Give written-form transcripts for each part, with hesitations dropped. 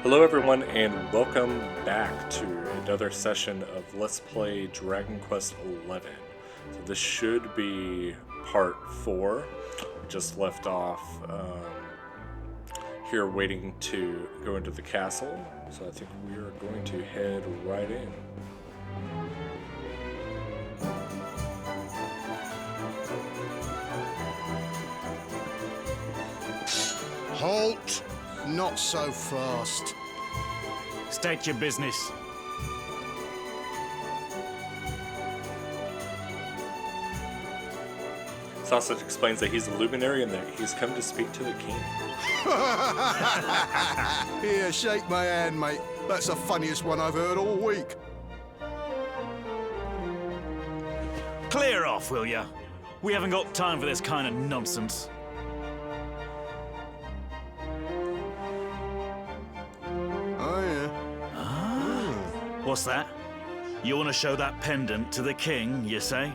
Hello everyone and welcome back to another session of Let's Play Dragon Quest XI. So this should be part 4. We just left off here waiting to go into the castle. So I think we are going to head right in. Halt! Not so fast. State your business. Sausage explains that he's a luminary and that he's come to speak to the king. Here, shake my hand, mate. That's the funniest one I've heard all week. Clear off, will ya? We haven't got time for this kind of nonsense. Oh, yeah. What's that? You want to show that pendant to the king, you say?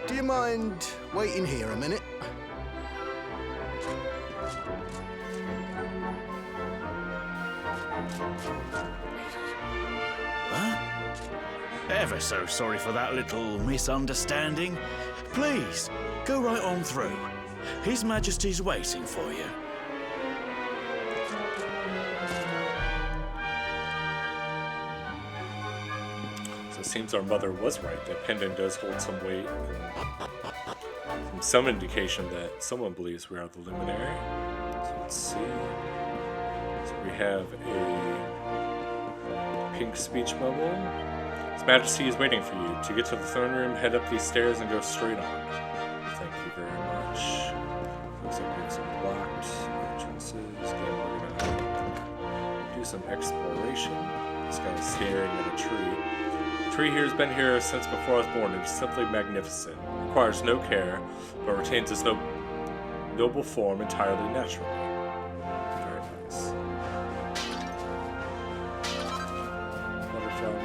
Do you mind waiting here a minute? Huh? Ever so sorry for that little misunderstanding. Please, go right on through. His Majesty's waiting for you. So it seems our mother was right. That pendant does hold some weight. Some indication that someone believes we are the luminary. So let's see. So we have a pink speech bubble. His Majesty is waiting for you. To get to the throne room, head up these stairs and go straight on. Thank you very much. Looks like we have some blocked entrances. Again, we're gonna do some exploration. This guy's staring at a tree. The tree here has been here since before I was born. It is simply magnificent. It requires no care, but retains its noble form entirely naturally. Very nice. Butterfly.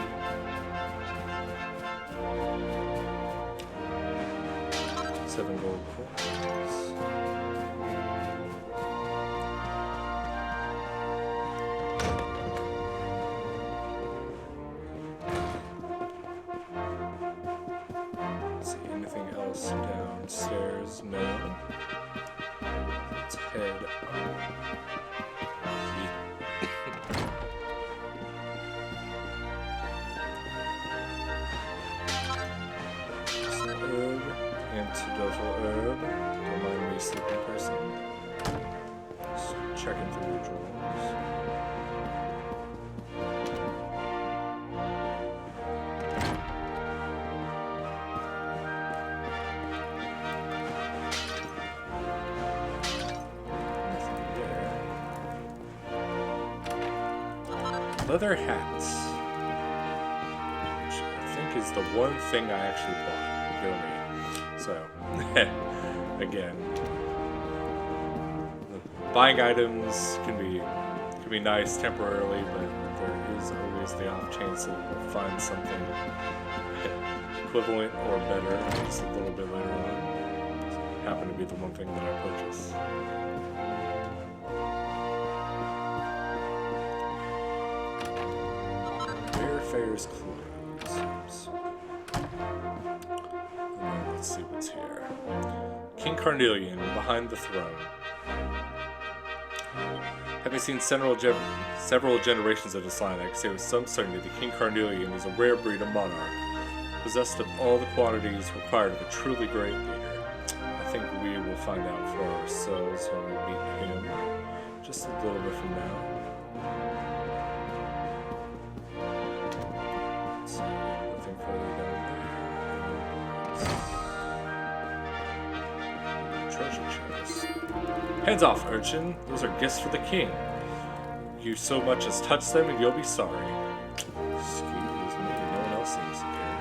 Seven gold coins. See anything else downstairs? No. Let's head up. Herb, antidotal herb. Don't mind me, sleeping person. Just checking through the drawers. Leather hats, which I think is the one thing I actually bought. Go me. So, again, buying items can be nice temporarily, but there is always the off chance that you'll find something equivalent or better just a little bit later on. So it happened to be the one thing that I purchased. Fair's clothes. Let's see what's here. King Carnelian behind the throne. Having seen several generations of this line, I can say with some certainty that King Carnelian is a rare breed of monarch, possessed of all the qualities required of a truly great leader. I think we will find out for ourselves when we meet him just a little bit from now. Nothing further down there. Treasure chest. Hands off, urchin. Those are gifts for the king. You so much as touch them and you'll be sorry. Excuse me, no one else seems to care.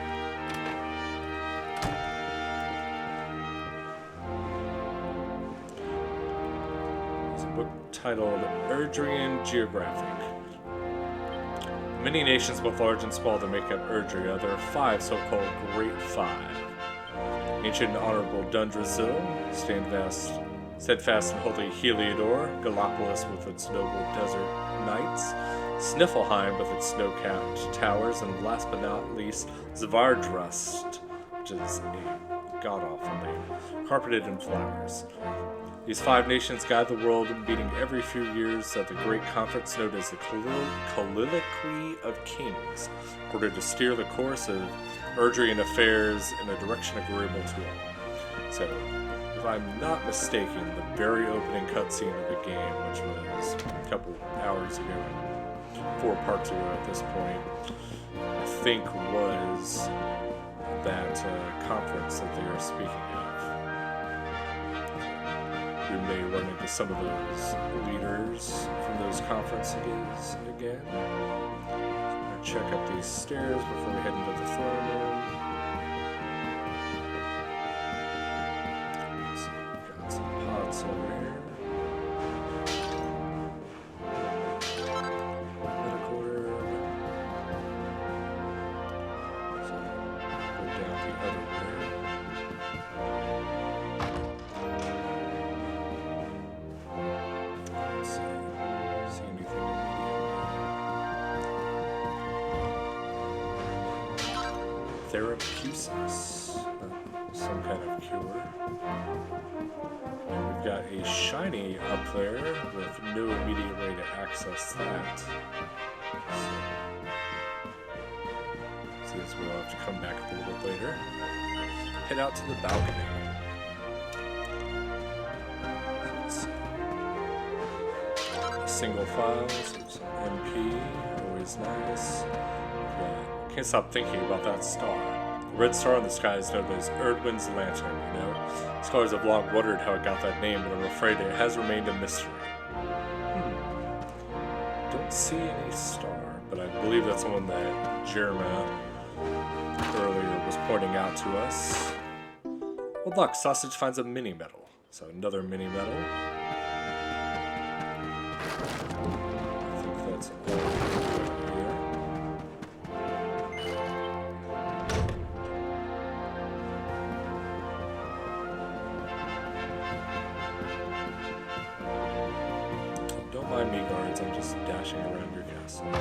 There's a book titled Erdrian Geographic. Many nations, both large and small, that make up Erdria. There are 5 so-called Great Five. Ancient and honorable Dundrasil stand vast Steadfast and holy Heliodor, Gallipolis with its noble desert knights, Sniffelheim with its snow-capped towers, and last but not least, Zvardrust, which is a god-awful name, carpeted in flowers. These 5 nations guide the world, meeting every few years at the great conference known as the Colloquy of Kings, in order to steer the course of Erdrian affairs in a direction agreeable to all. So, if I'm not mistaken, the very opening cutscene of the game, which was a couple hours ago, 4 parts ago at this point, I think was that conference that they are speaking of. We may run into some of those leaders from those conferences again. So I'm going to check up these stairs before we head into the throne room. So we've got some pots over here. Medical herb. So go down the other way. Let's see. See anything immediately? Therapeutics. Some kind of cure. And we've got a shiny up there with no immediate way to access that. So as we'll have to come back a little bit later. Head out to the balcony. Single files, some MP, always nice. Can't stop thinking about that star. The red star in the sky is known as Erdwin's Lantern, you know? Scholars have long wondered how it got that name, but I'm afraid it has remained a mystery. Don't see any star, but I believe that's the one that Jeremiah earlier was pointing out to us. Well, look, Sausage finds a mini medal. So another mini medal. I think that's all here. Don't mind me, guards. I'm just dashing around your castle.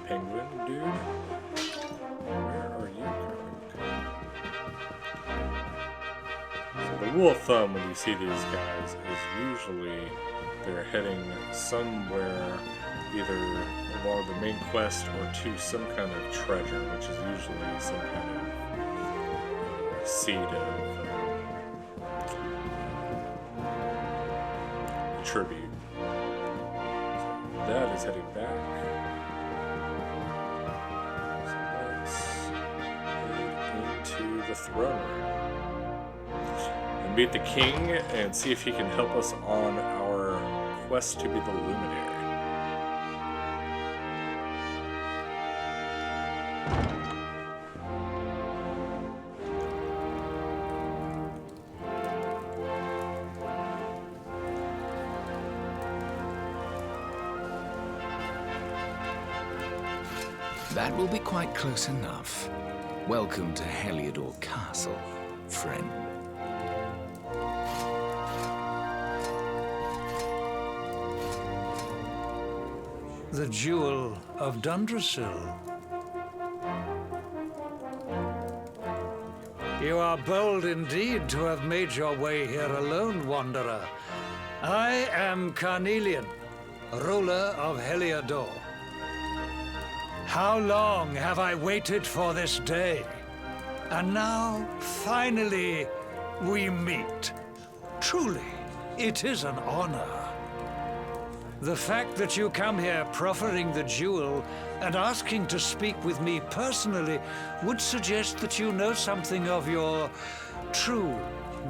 Penguin dude. Where are you going? So the rule of thumb when you see these guys is usually they're heading somewhere either along the main quest or to some kind of treasure, which is usually some kind of seed of tribute. So that is heading back. To the throne room and meet the king and see if he can help us on our quest to be the luminary. That will be quite close enough. Welcome to Heliodor Castle, friend. The Jewel of Dundrasil. You are bold indeed to have made your way here alone, Wanderer. I am Carnelian, ruler of Heliodor. How long have I waited for this day? And now, finally, we meet. Truly, it is an honor. The fact that you come here proffering the jewel and asking to speak with me personally would suggest that you know something of your true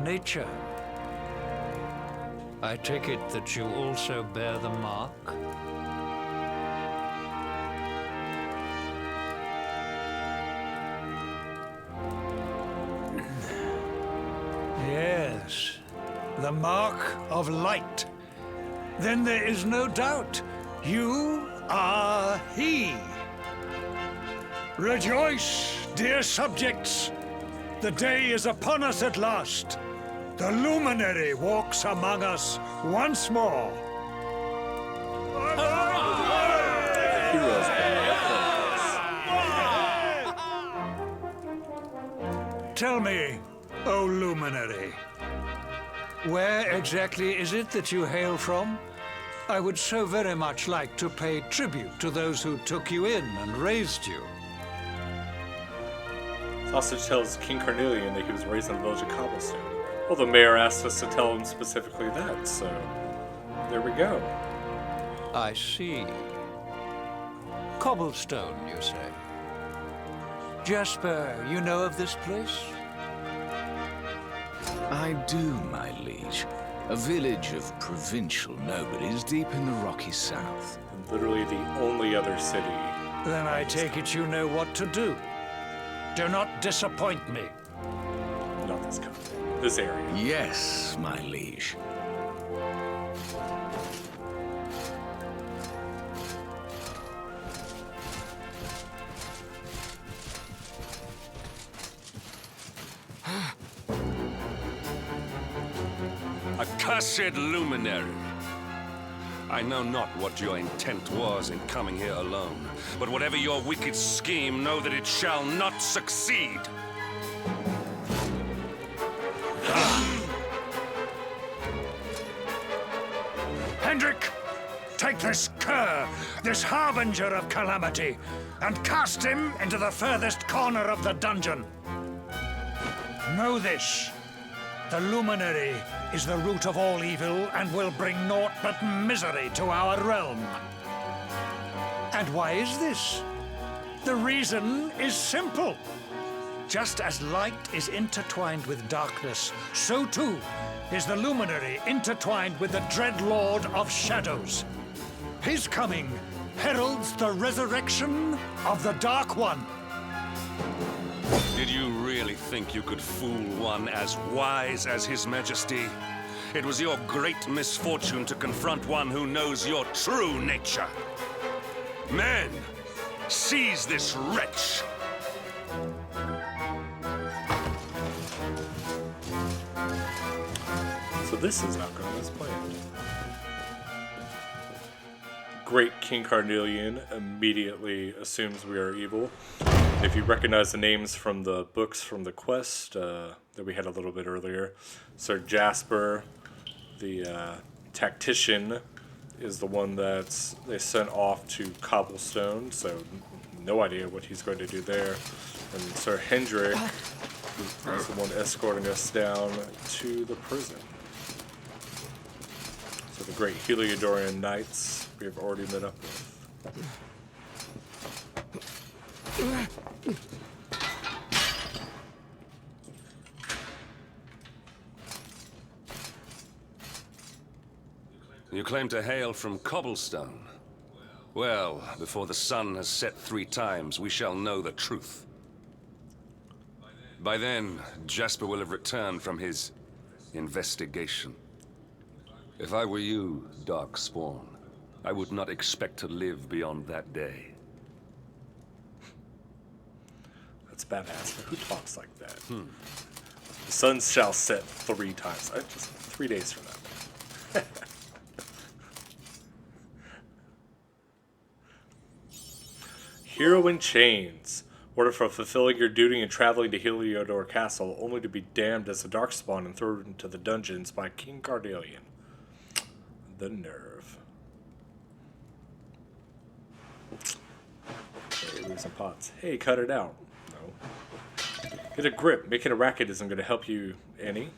nature. I take it that you also bear the mark? Yes, the mark of light. Then there is no doubt. You He. Rejoice, dear subjects. The day is upon us at last. The luminary walks among us once more. Heroes. Tell me, O luminary, where exactly is it that you hail from? I would so very much like to pay tribute to those who took you in and raised you. Sausage tells King Carnelian that he was raised in the village of Cobblestone. Well, the mayor asked us to tell him specifically that, so there we go. I see. Cobblestone, you say? Jasper, you know of this place? I do, my liege. A village of provincial nobodies deep in the rocky south. And literally the only other city. Then I take it you know what to do. Do not disappoint me. Not this country. This area. Yes, my liege. Accursed luminary! I know not what your intent was in coming here alone, but whatever your wicked scheme, know that it shall not succeed! Hendrik, take this cur, this harbinger of calamity, and cast him into the furthest corner of the dungeon. Know this. The luminary is the root of all evil and will bring naught but misery to our realm. And why is this? The reason is simple. Just as light is intertwined with darkness, so too is the luminary intertwined with the dread Lord of Shadows. His coming heralds the resurrection of the Dark One. Did you really think you could fool one as wise as His Majesty? It was your great misfortune to confront one who knows your true nature. Men, seize this wretch! So this is not going as planned. Great King Carnelian immediately assumes we are evil. If you recognize the names from the books from the quest that we had a little bit earlier, Sir Jasper, the tactician, is the one that they sent off to Cobblestone, so no idea what he's going to do there. And Sir Hendrik is the one escorting us down to the prison. So the great Heliodorian knights we have already met up with. You claim to hail from Cobblestone. Well, before the sun has set 3 times, we shall know the truth. By then, Jasper will have returned from his investigation. If I were you, Darkspawn, I would not expect to live beyond that day. That's badass. Who talks like that? The sun shall set 3 times. Just 3 days from now. Hero in Chains. Order for fulfilling your duty and traveling to Heliodor Castle, only to be damned as a Darkspawn and thrown into the dungeons by King Carnelian. The nerve. Hey, losing pots. Hey, cut it out. No. Get a grip. Making a racket isn't going to help you any.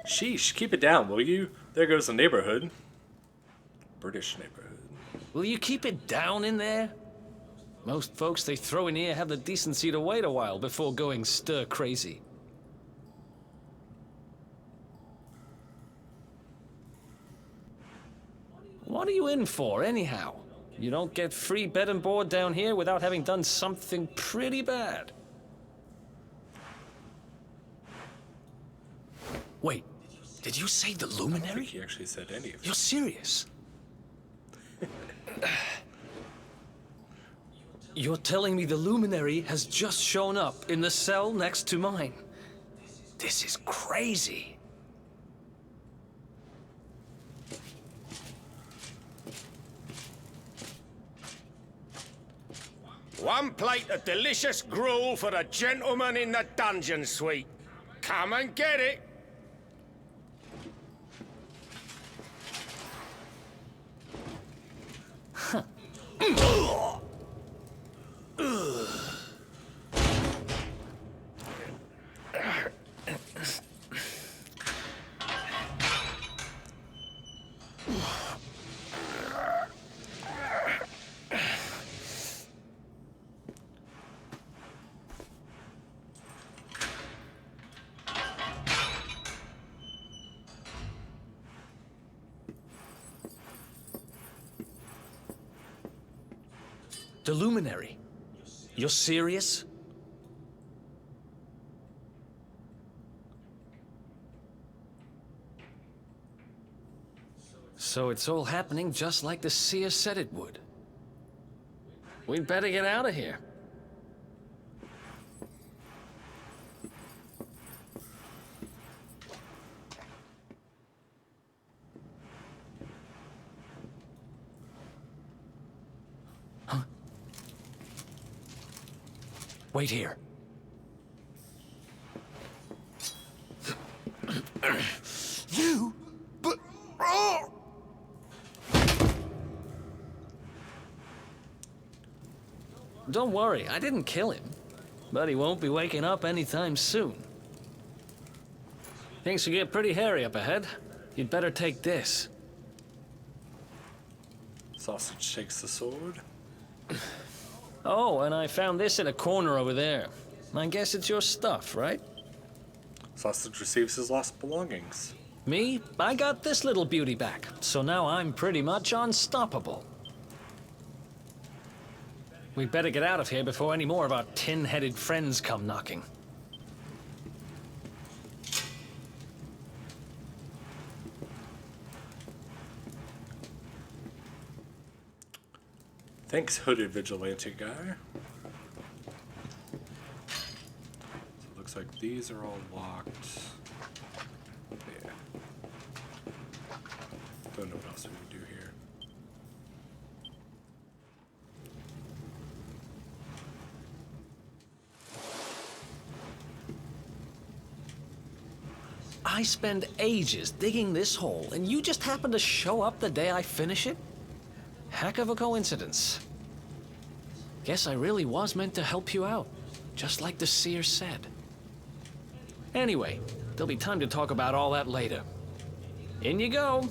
Sheesh, keep it down, will you? There goes the neighborhood. British neighborhood. Will you keep it down in there? Most folks they throw in here have the decency to wait a while before going stir crazy. What are you in for, anyhow? You don't get free bed and board down here without having done something pretty bad. Wait, Did you say the I think Luminary? he actually said any of it. You're serious? You're telling me the Luminary has just shown up in the cell next to mine? This is crazy. One plate of delicious gruel for the gentleman in the dungeon suite. Come and get it. The Luminary? You're serious? So it's all happening just like the seer said it would. We'd better get out of here. Wait here. You? But... Oh! Don't worry, I didn't kill him. But he won't be waking up anytime soon. Things will get pretty hairy up ahead. You'd better take this. Sausage takes the sword. Oh, and I found this in a corner over there. I guess it's your stuff, right? Sausage receives his lost belongings. Me? I got this little beauty back, so now I'm pretty much unstoppable. We'd better get out of here before any more of our tin-headed friends come knocking. Thanks, hooded vigilante guy. So it looks like these are all locked. Yeah. Don't know what else we can do here. I spend ages digging this hole, and you just happen to show up the day I finish it? Heck of a coincidence. Guess I really was meant to help you out, just like the seer said. Anyway, there'll be time to talk about all that later. In you go.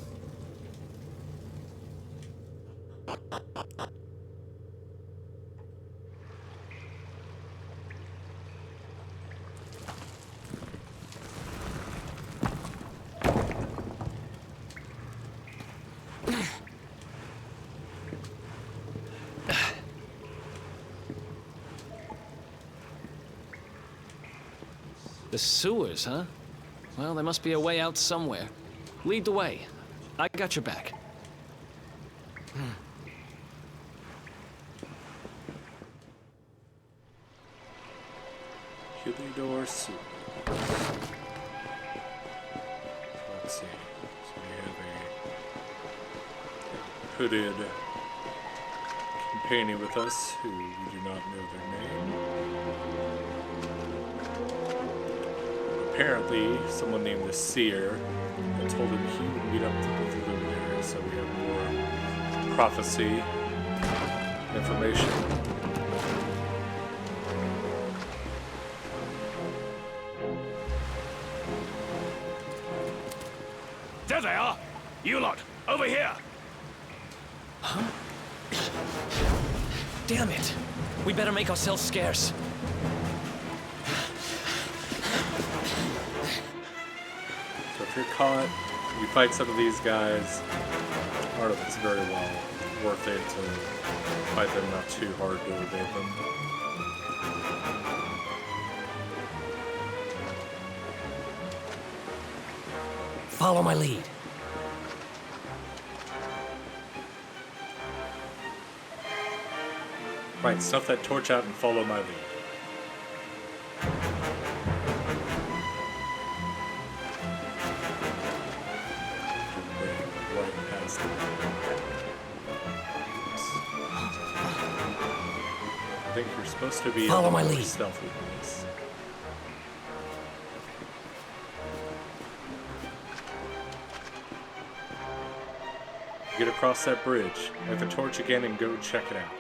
The sewers, huh? Well, there must be a way out somewhere. Lead the way. I got your back. Heliodor Sewers. Let's see. So we have a hooded companion with us who we do not know their name. Apparently, someone named the Seer had told him he would meet up with the Luminary, so we have more prophecy information. There they are! You lot, over here! Damn it! We better make ourselves scarce. So if you're caught, you fight some of these guys, I don't know if it's very well worth it to fight them, not too hard to evade them. Follow my lead. Right, stuff that torch out and follow my lead. Right past it. I think you're supposed to be Follow my more lead. stealthy than this. Get across that bridge, light the torch again, and go check it out.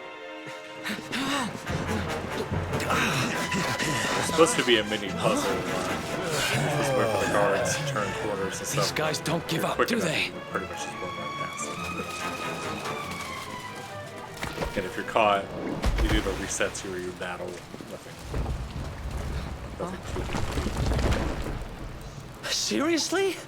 It's supposed to be a mini puzzle. This is where the guards turn corners and stuff. These guys don't give up, do they? You pretty much just run right past it. And if you're caught, it either resets you or you battle. Nothing too deep. Seriously?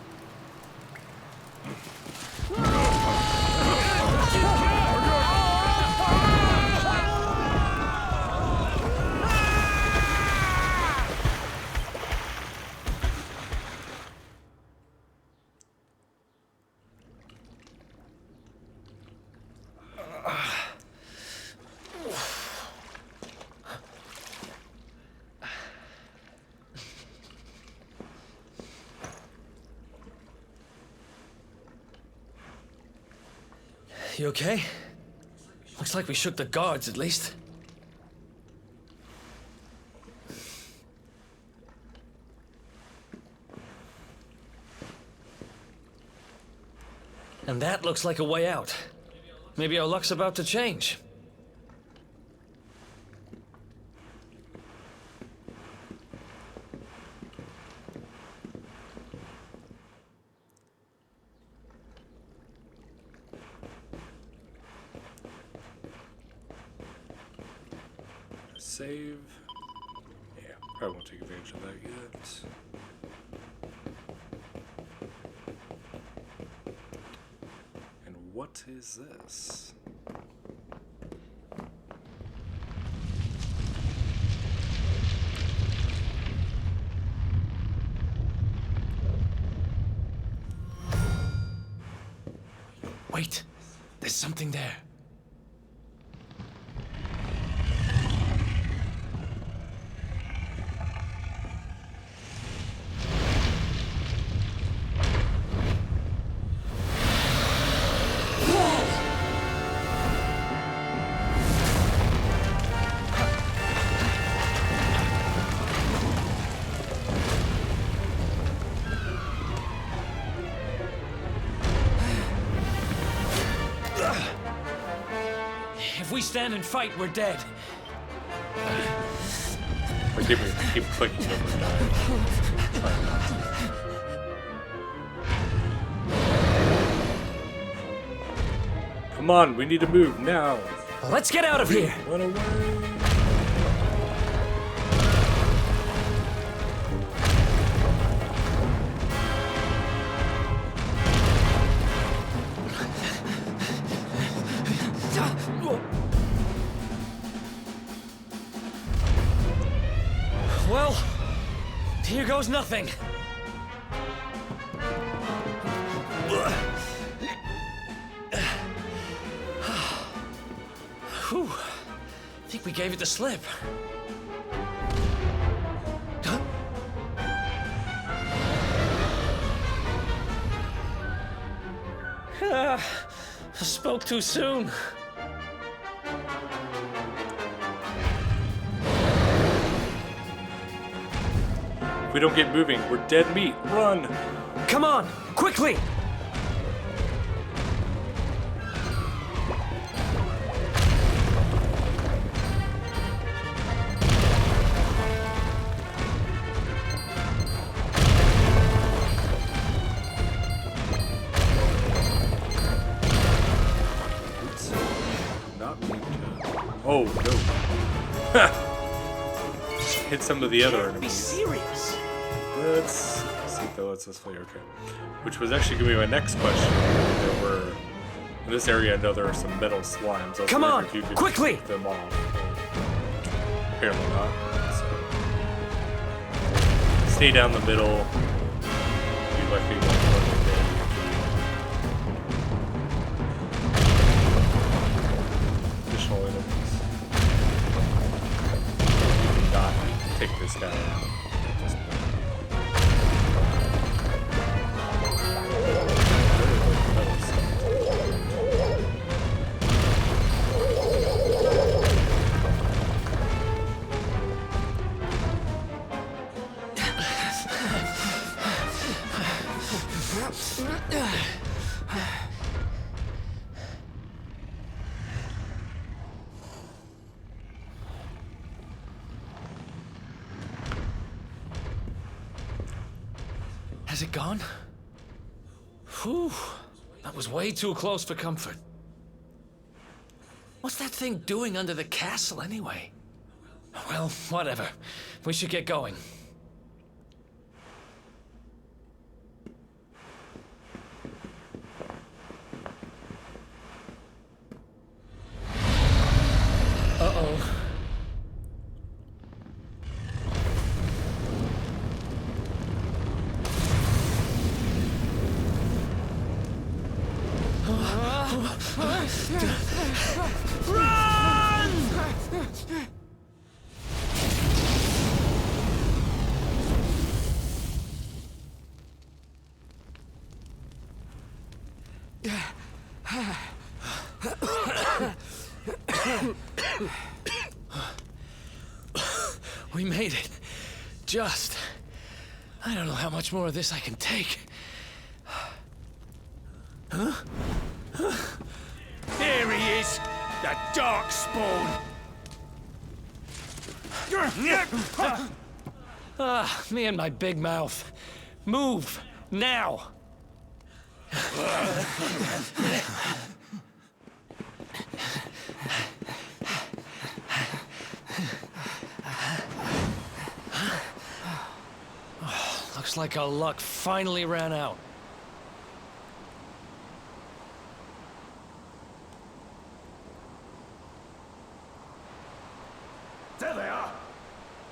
You okay? Looks like we shook the guards, at least. And that looks like a way out. Maybe our luck's about to change. Save. Yeah, probably won't take advantage of that yet. And what is this? Wait, there's something there. If we stand and fight, we're dead. Forgive me if I keep clicking over and dying. Come on, we need to move now. Let's get out of here. Run away. Well, here goes nothing. Whew. I think we gave it the slip. I spoke too soon. If we don't get moving, we're dead meat. Run! Come on, quickly! Oops. Not me. Oh, no. Hit some of the other Be enemies. serious. Let's see if that lets us play. Okay. Which was actually going to be my next question. There were, in this area, I know there are some metal slimes. I was Come wondering on, if you could quickly! shoot them off. Apparently not. So. Stay down the middle. You likely won't run into it gone? Whew. That was way too close for comfort. What's that thing doing under the castle, anyway? Well, whatever. We should get going. Uh-oh. We made it. Just. I don't know how much more of this I can take. Here he is, the Darkspawn. Me and my big mouth. Move, now! Looks like our luck finally ran out. There they are.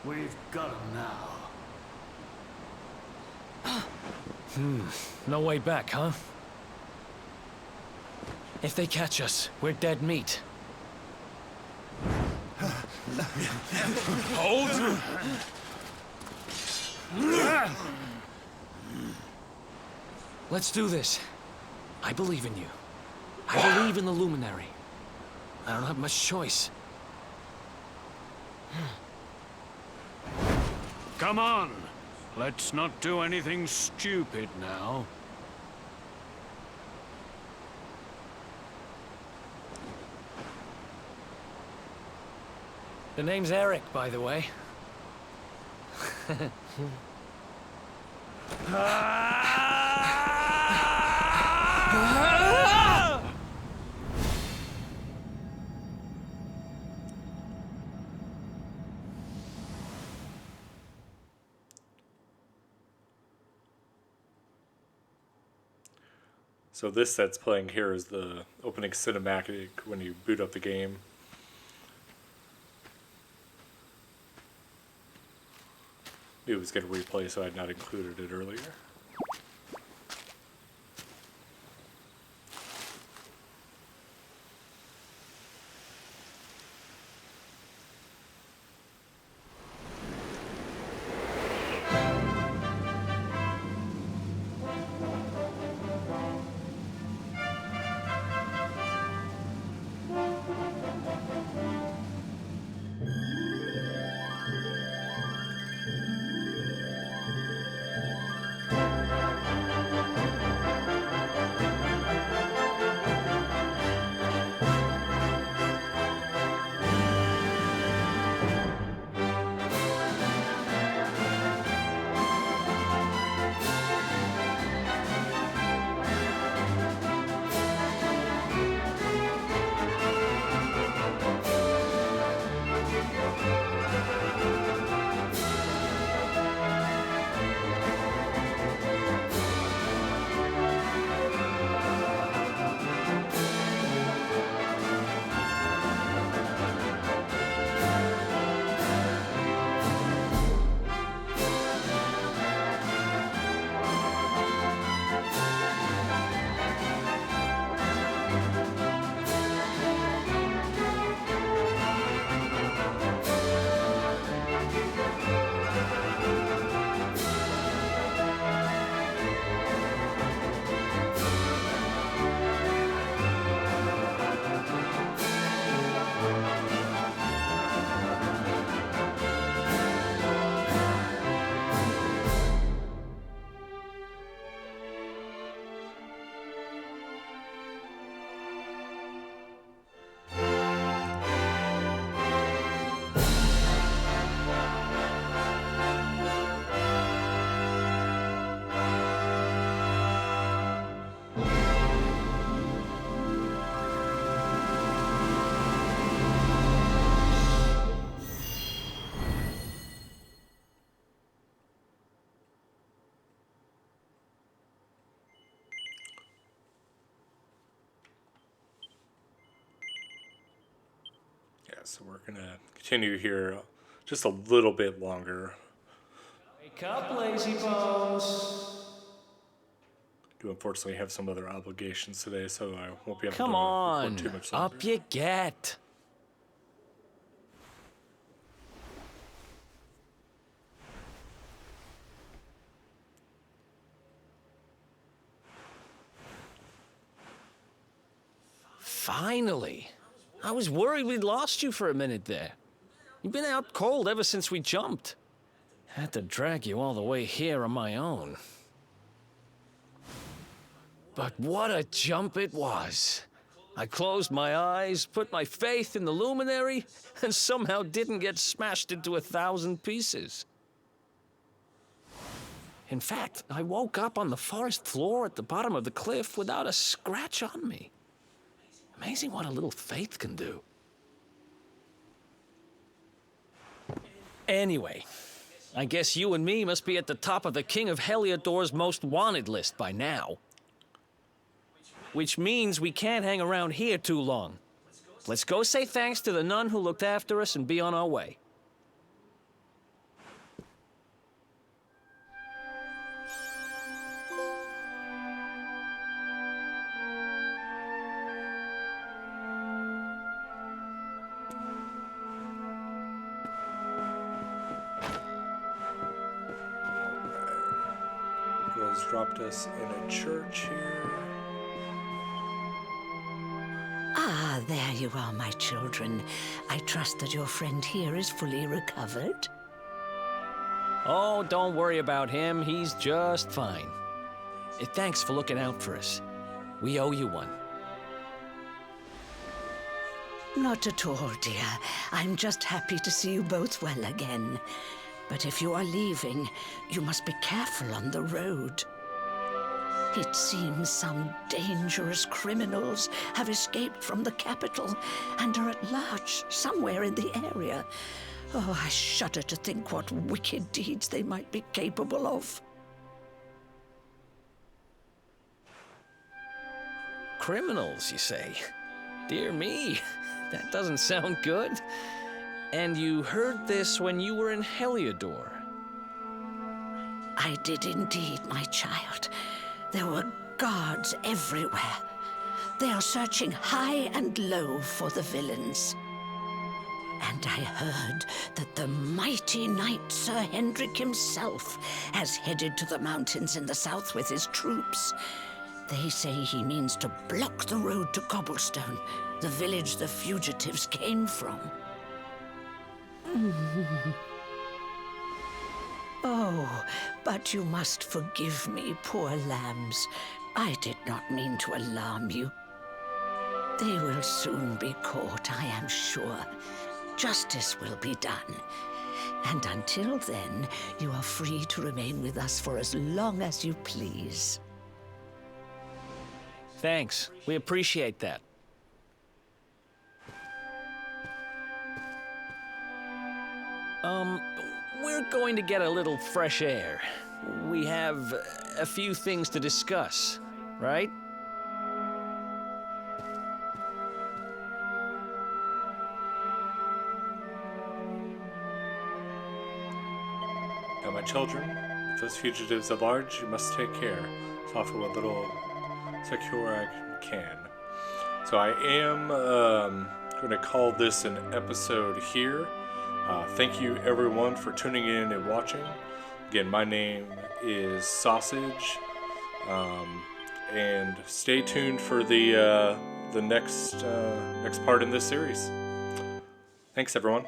We've got them now. No way back, huh? If they catch us, we're dead meat. Hold! Let's do this. I believe in you. I believe in the Luminary. I don't have much choice. Come on. Let's not do anything stupid now. The name's Eric, by the way. So this that's playing here is the opening cinematic when you boot up the game. It was going to replay, so I had not included it earlier. so we're gonna continue here just a little bit longer. Wake up, lazy bones. Do unfortunately have some other obligations today, so I won't be able Come to on, record too much longer. up you get. Finally. I was worried we'd lost you for a minute there. You've been out cold ever since we jumped. Had to drag you all the way here on my own. But what a jump it was. I closed my eyes, put my faith in the luminary, and somehow didn't get smashed into 1,000 pieces. In fact, I woke up on the forest floor at the bottom of the cliff without a scratch on me. Amazing what a little faith can do. Anyway, I guess you and me must be at the top of the King of Heliodor's most wanted list by now. Which means we can't hang around here too long. Let's go say thanks to the nun who looked after us and be on our way. Has dropped us in a church here. Ah, there you are, my children. I trust that your friend here is fully recovered. Oh, don't worry about him. He's just fine. Thanks for looking out for us. We owe you one. Not at all, dear. I'm just happy to see you both well again. But if you are leaving, you must be careful on the road. It seems some dangerous criminals have escaped from the capital and are at large somewhere in the area. Oh, I shudder to think what wicked deeds they might be capable of. Criminals, you say? Dear me, that doesn't sound good. And you heard this when you were in Heliodor? I did indeed, my child. There were guards everywhere. They are searching high and low for the villains. And I heard that the mighty knight Sir Hendrik himself has headed to the mountains in the south with his troops. They say he means to block the road to Cobblestone, the village the fugitives came from. Oh, but you must forgive me, poor lambs. I did not mean to alarm you. They will soon be caught, I am sure. Justice will be done. And until then, you are free to remain with us for as long as you please. Thanks. We appreciate that. We're going to get a little fresh air. We have a few things to discuss, right? Now, my children, if those fugitives at large, you must take care to offer what little secure I can. So I am going to call this an episode here. Thank you everyone for tuning in and watching. Again, my name is Sausage, and stay tuned for the next part in this series. Thanks everyone.